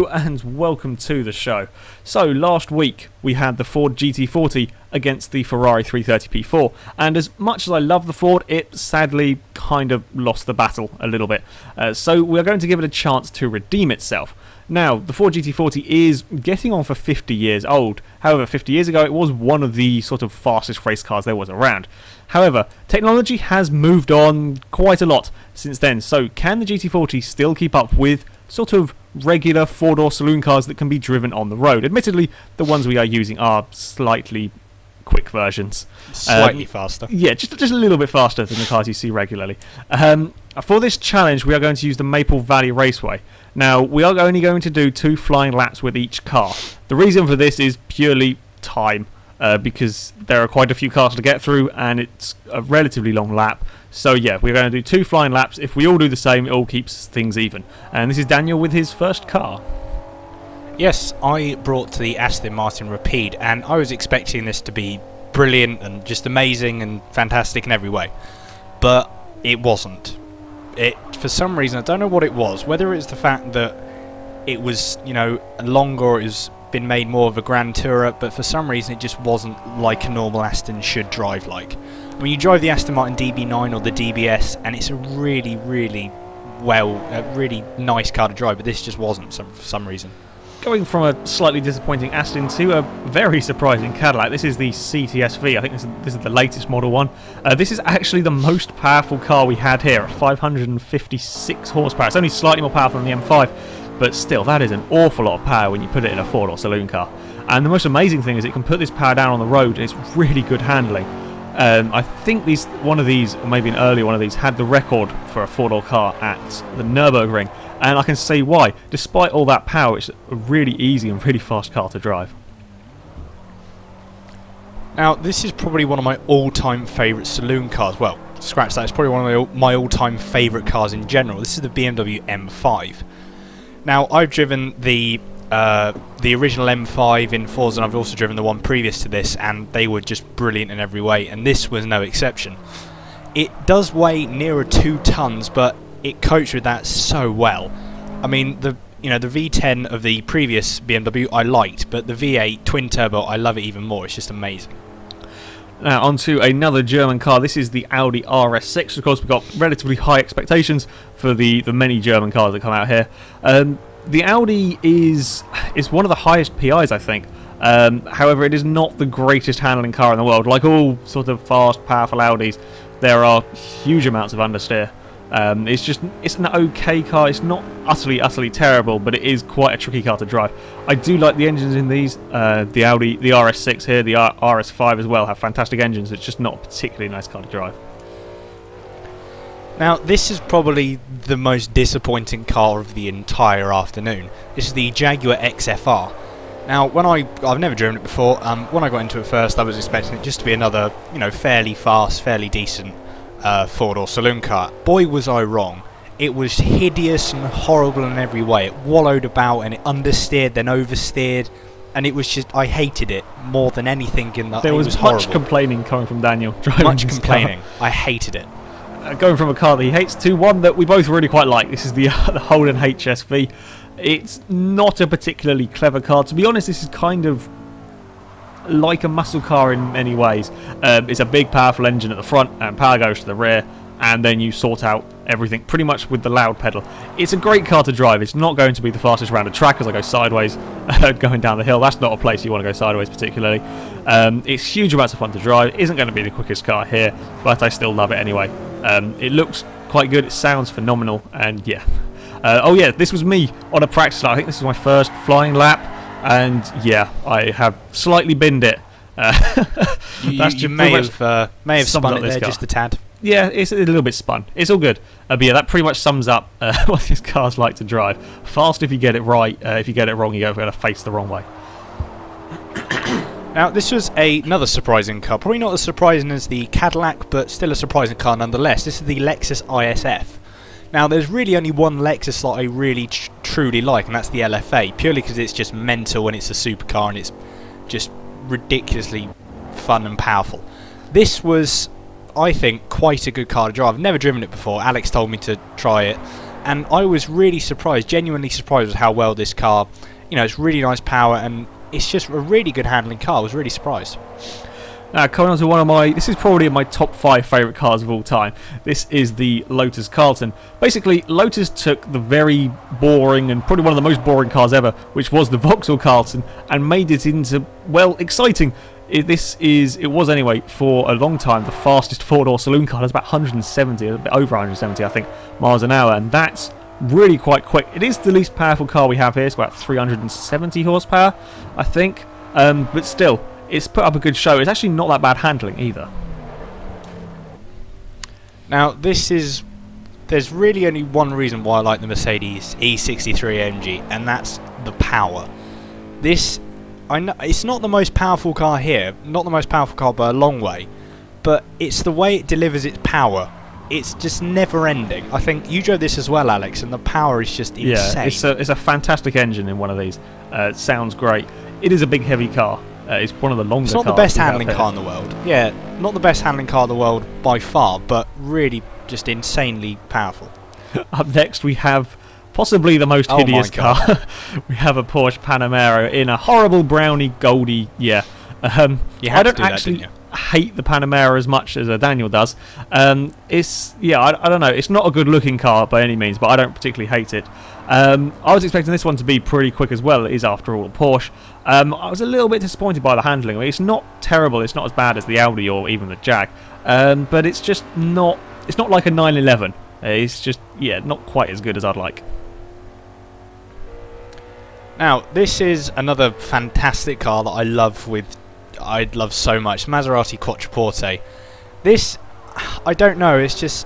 Hello and welcome to the show. So last week we had the Ford GT40 against the Ferrari 330p4, and as much as I love the Ford, it sadly kind of lost the battle a little bit. So we're going to give it a chance to redeem itself. Now, the Ford GT40 is getting on for 50 years old. However, 50 years ago it was one of the sort of fastest race cars there was around. However, technology has moved on quite a lot since then, so can the GT40 still keep up with sort of regular four-door saloon cars that can be driven on the road? Admittedly, the ones we are using are slightly quick versions. Slightly faster. Yeah, just a little bit faster than the cars you see regularly. For this challenge, we are going to use the Maple Valley Raceway. Now, we are only going to do 2 flying laps with each car. The reason for this is purely time, because there are quite a few cars to get through, and it's a relatively long lap. So yeah, we're going to do 2 flying laps. If we all do the same, it all keeps things even. And this is Daniel with his first car. Yes, I brought the Aston Martin Rapide, and I was expecting this to be brilliant and just amazing and fantastic in every way. But it wasn't. For some reason, I don't know what it was, whether it's the fact that it was, you know, longer or it's been made more of a Grand Tourer, but for some reason it just wasn't like a normal Aston should drive like. When you drive the Aston Martin DB9 or the DBS, and it's a really, really really nice car to drive, but this just wasn't for some reason. Going from a slightly disappointing Aston to a very surprising Cadillac. This is the CTS-V. I think this is the latest model one. This is actually the most powerful car we had here at 556 horsepower. It's only slightly more powerful than the M5, but still, that is an awful lot of power when you put it in a four-door saloon car. And the most amazing thing is it can put this power down on the road, and it's really good handling. I think one of these, or maybe an earlier one of these, had the record for a four-door car at the Nürburgring, and I can see why. Despite all that power, it's a really easy and really fast car to drive. Now, this is probably one of my all-time favourite saloon cars. Well, scratch that, it's probably one of my all-time favourite cars in general. This is the BMW M5. Now, I've driven the original M5 in Forza, and I've also driven the one previous to this, and they were just brilliant in every way, and this was no exception. It does weigh nearer 2 tons, but it copes with that so well. I mean, the V10 of the previous BMW I liked, but the V8 twin turbo, I love it even more. It's just amazing. Now on to another German car. This is the Audi RS6. Of course, we've got relatively high expectations for the many German cars that come out here. The Audi is one of the highest PIs, I think. However, it is not the greatest handling car in the world. Like all sort of fast, powerful Audis, there are huge amounts of understeer. It's an okay car. It's not utterly terrible, but it is quite a tricky car to drive. I do like the engines in these. The Audi, the RS6 here, the RS5 as well have fantastic engines. It's just not a particularly nice car to drive. Now, this is probably the most disappointing car of the entire afternoon. This is the Jaguar XFR. Now, I've never driven it before. When I got into it first, I was expecting it just to be another, fairly fast, fairly decent four-door saloon car. Boy, was I wrong. It was hideous and horrible in every way. It wallowed about and it understeered, then oversteered, and it was just, I hated it more than anything in that. There was much complaining coming from Daniel driving this car. I hated it. Going from a car that he hates to one that we both really quite like. This is the Holden HSV. It's not a particularly clever car. To be honest, this is kind of like a muscle car in many ways. It's a big, powerful engine at the front, and power goes to the rear, and then you sort out everything pretty much with the loud pedal. It's a great car to drive. It's not going to be the fastest round of track as I go sideways going down the hill. That's not a place you want to go sideways particularly. It's huge amounts of fun to drive. It isn't going to be the quickest car here, but I still love it anyway. It looks quite good. It sounds phenomenal, and yeah. Oh yeah, this was me on a practice lap. I think this is my first flying lap, and yeah, I have slightly binned it. You may have spun it there just a tad. Yeah, it's a little bit spun. It's all good. But yeah, that pretty much sums up what these cars like to drive. Fast if you get it right. If you get it wrong, you're going to face the wrong way. Now, this was another surprising car. Probably not as surprising as the Cadillac, but still a surprising car nonetheless. This is the Lexus ISF. Now, there's really only one Lexus that I really truly like, and that's the LFA, purely because it's just mental and it's a supercar and it's just ridiculously fun and powerful. This was, I think, quite a good car to drive. I've never driven it before. Alex told me to try it, And I was really surprised, genuinely surprised with how well this car, you know, it's really nice power and it's just a really good handling car. I was really surprised. Now, coming on to one of my... This is probably my top 5 favourite cars of all time. This is the Lotus Carlton. Basically, Lotus took the very boring and probably one of the most boring cars ever, which was the Vauxhall Carlton, and made it into, well, exciting. It was anyway, for a long time, the fastest four-door saloon car. It was about 170, a bit over 170, I think, miles an hour, and that's really quite quick. It is the least powerful car we have here. It's about 370 horsepower, I think, but still... It's put up a good show. It's actually not that bad handling either. Now, there's really only one reason why I like the Mercedes E63 AMG, and that's the power. I know it's not the most powerful car here, not the most powerful car by a long way, but it's the way it delivers its power. It's just never ending. I think you drove this as well, Alex, and the power is just insane. Yeah, it's a fantastic engine in one of these. It sounds great. It is a big, heavy car. It's one of the longest cars. It's not the best handling car in the world. Yeah, not the best handling car in the world by far, but really just insanely powerful. Up next we have possibly the most hideous car. We have a Porsche Panamera in a horrible browny goldy, yeah. I don't actually hate the Panamera as much as Daniel does. I don't know, it's not a good looking car by any means, but I don't particularly hate it. I was expecting this one to be pretty quick as well. It is, after all, a Porsche. I was a little bit disappointed by the handling. I mean, it's not terrible. It's not as bad as the Audi or even the Jag. But it's just not... It's not like a 911. It's just, yeah, not quite as good as I'd like. Now, this is another fantastic car that I love so much. Maserati Quattroporte. This, I don't know, it's just...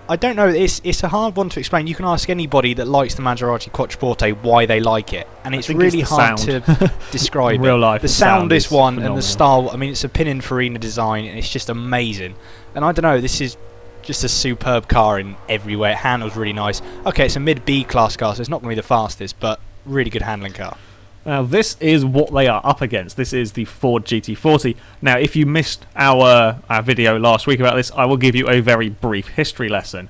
I don't know, it's a hard one to explain. You can ask anybody that likes the Maserati Quattroporte why they like it, and it's really hard to describe in real life. The sound is one, phenomenal. And the style, I mean, it's a Pininfarina design, and it's just amazing. And I don't know, this is just a superb car in every way. It handles really nice. Okay, it's a mid-B class car, so it's not going to be the fastest, but really good handling car. Now, this is what they are up against. This is the Ford GT40. Now, if you missed our video last week about this, I will give you a very brief history lesson.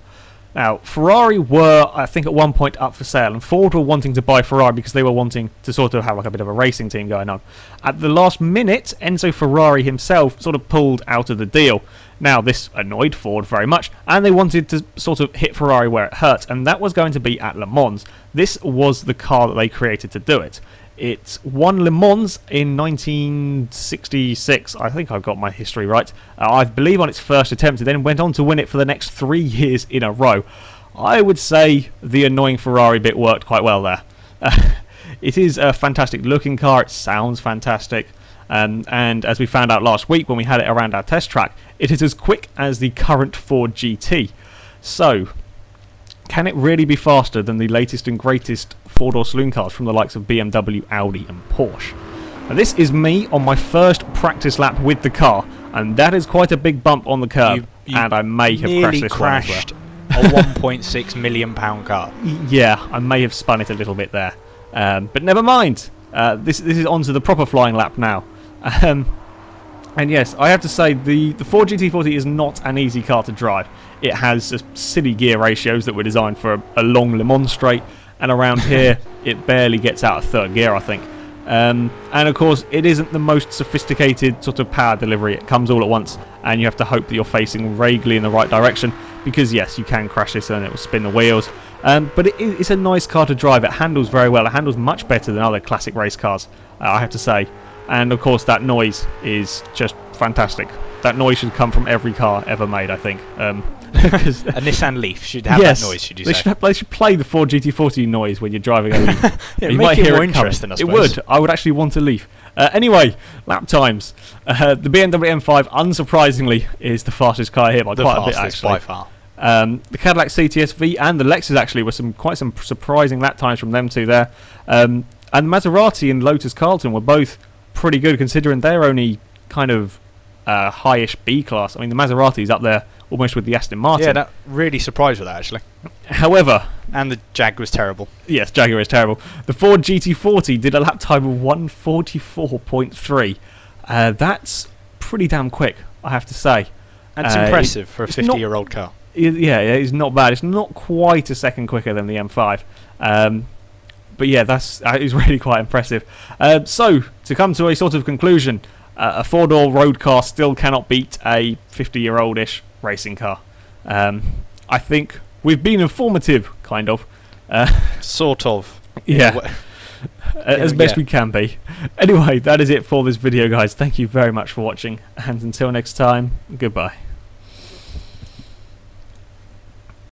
Now, Ferrari were, I think, at one point up for sale, and Ford were wanting to buy Ferrari because they were wanting to sort of have like a bit of a racing team going on. At the last minute, Enzo Ferrari himself sort of pulled out of the deal. Now, this annoyed Ford very much, and they wanted to sort of hit Ferrari where it hurt, and that was going to be at Le Mans. This was the car that they created to do it. It won Le Mans in 1966. I think I've got my history right. I believe on its first attempt. It then went on to win it for the next 3 years in a row. I would say the annoying Ferrari bit worked quite well there. It is a fantastic looking car. It sounds fantastic. And as we found out last week when we had it around our test track, it is as quick as the current Ford GT. So, can it really be faster than the latest and greatest four-door saloon cars from the likes of BMW, Audi and Porsche? Now, this is me on my first practice lap with the car, and that is quite a big bump on the curb, and I may have crashed this one as well. A £1.6 million car. Yeah, I may have spun it a little bit there. But never mind. This is onto the proper flying lap now. And yes, I have to say, the Ford GT40 is not an easy car to drive. It has silly gear ratios that were designed for a long Le Mans straight, and around here it barely gets out of third gear, I think. And of course, it isn't the most sophisticated sort of power delivery. It comes all at once, and you have to hope that you're facing vaguely in the right direction, because yes, you can crash this and it will spin the wheels. But it's a nice car to drive. It handles very well. It handles much better than other classic race cars, I have to say. And of course, that noise is just fantastic. That noise should come from every car ever made, I think. A Nissan Leaf should have that noise, should you say? They should play the Ford GT40 noise when you're driving a Leaf. You might hear it more interesting, I suppose. It would. I would actually want a Leaf. Anyway, lap times. The BMW M5, unsurprisingly, is the fastest car here by quite a bit, actually. By far. The Cadillac CTS-V and the Lexus actually were quite some surprising lap times from them two there. And Maserati and Lotus Carlton were both pretty good, considering they're only kind of high-ish B class. I mean, the Maserati's up there almost with the Aston Martin. Yeah, that really surprised with that, actually. However... And the Jag was terrible. Yes, Jaguar is terrible. The Ford GT40 did a lap time of 1:44.3. That's pretty damn quick, I have to say. And it's impressive for a 50-year-old car. Yeah, it's not bad. It's not quite a second quicker than the M5. But yeah, that is really quite impressive. So, to come to a sort of conclusion, a four-door road car still cannot beat a 50-year-old-ish racing car. I think we've been informative, kind of. Sort of. Yeah. As best we can be. Anyway, that is it for this video, guys. Thank you very much for watching, and until next time, goodbye.